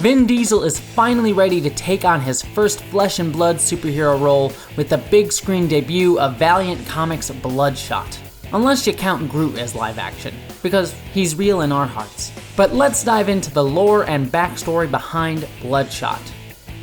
Vin Diesel is finally ready to take on his first flesh and blood superhero role with the big screen debut of Valiant Comics' Bloodshot. Unless you count Groot as live action, because he's real in our hearts. But let's dive into the lore and backstory behind Bloodshot.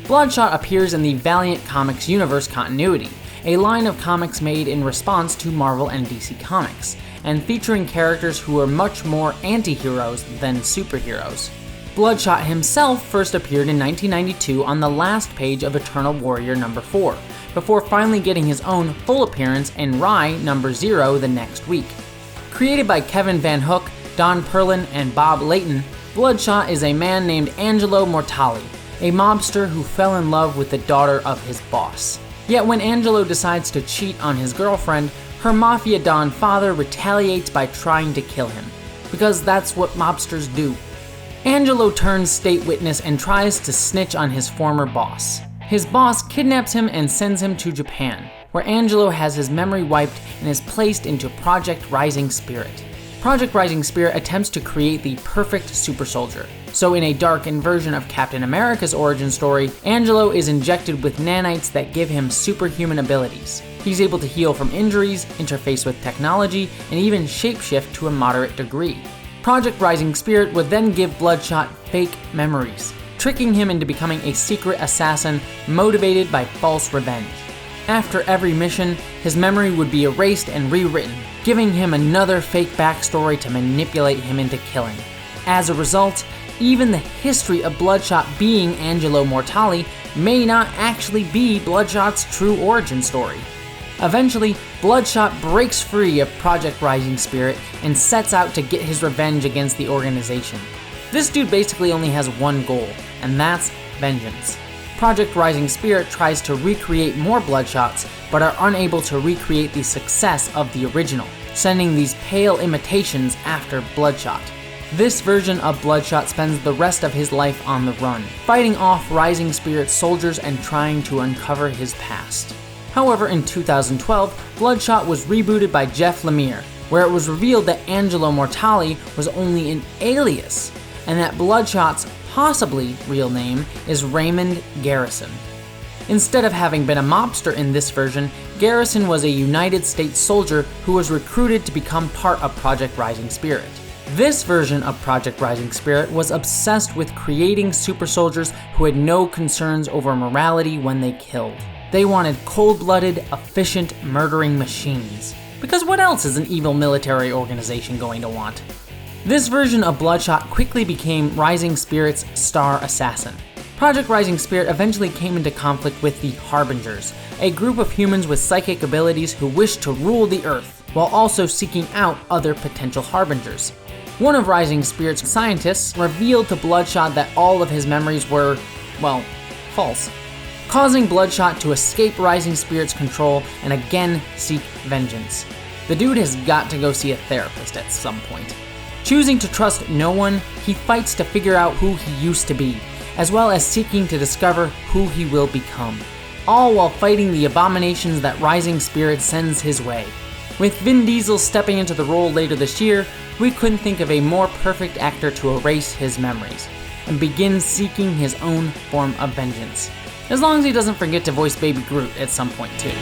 Bloodshot appears in the Valiant Comics universe continuity, a line of comics made in response to Marvel and DC Comics, and featuring characters who are much more anti-heroes than superheroes. Bloodshot himself first appeared in 1992 on the last page of Eternal Warrior number 4, before finally getting his own full appearance in Rye number 0 the next week. Created by Kevin Van Hook, Don Perlin, and Bob Layton, Bloodshot is a man named Angelo Mortali, a mobster who fell in love with the daughter of his boss. Yet when Angelo decides to cheat on his girlfriend, her Mafia Don father retaliates by trying to kill him, because that's what mobsters do. Angelo turns state witness and tries to snitch on his former boss. His boss kidnaps him and sends him to Japan, where Angelo has his memory wiped and is placed into Project Rising Spirit. Project Rising Spirit attempts to create the perfect super soldier. So in a darkened version of Captain America's origin story, Angelo is injected with nanites that give him superhuman abilities. He's able to heal from injuries, interface with technology, and even shapeshift to a moderate degree. Project Rising Spirit would then give Bloodshot fake memories, tricking him into becoming a secret assassin motivated by false revenge. After every mission, his memory would be erased and rewritten, giving him another fake backstory to manipulate him into killing. As a result, even the history of Bloodshot being Angelo Mortali may not actually be Bloodshot's true origin story. Eventually, Bloodshot breaks free of Project Rising Spirit and sets out to get his revenge against the organization. This dude basically only has one goal, and that's vengeance. Project Rising Spirit tries to recreate more Bloodshots, but are unable to recreate the success of the original, sending these pale imitations after Bloodshot. This version of Bloodshot spends the rest of his life on the run, fighting off Rising Spirit soldiers and trying to uncover his past. However, in 2012, Bloodshot was rebooted by Jeff Lemire, where it was revealed that Angelo Mortali was only an alias, and that Bloodshot's possibly real name is Raymond Garrison. Instead of having been a mobster in this version, Garrison was a United States soldier who was recruited to become part of Project Rising Spirit. This version of Project Rising Spirit was obsessed with creating super soldiers who had no concerns over morality when they killed. They wanted cold-blooded, efficient, murdering machines. Because what else is an evil military organization going to want? This version of Bloodshot quickly became Rising Spirit's star assassin. Project Rising Spirit eventually came into conflict with the Harbingers, a group of humans with psychic abilities who wished to rule the Earth, while also seeking out other potential Harbingers. One of Rising Spirit's scientists revealed to Bloodshot that all of his memories were, well, false, causing Bloodshot to escape Rising Spirit's control and again seek vengeance. The dude has got to go see a therapist at some point. Choosing to trust no one, he fights to figure out who he used to be, as well as seeking to discover who he will become, all while fighting the abominations that Rising Spirit sends his way. With Vin Diesel stepping into the role later this year, we couldn't think of a more perfect actor to erase his memories, and begin seeking his own form of vengeance. As long as he doesn't forget to voice Baby Groot at some point too.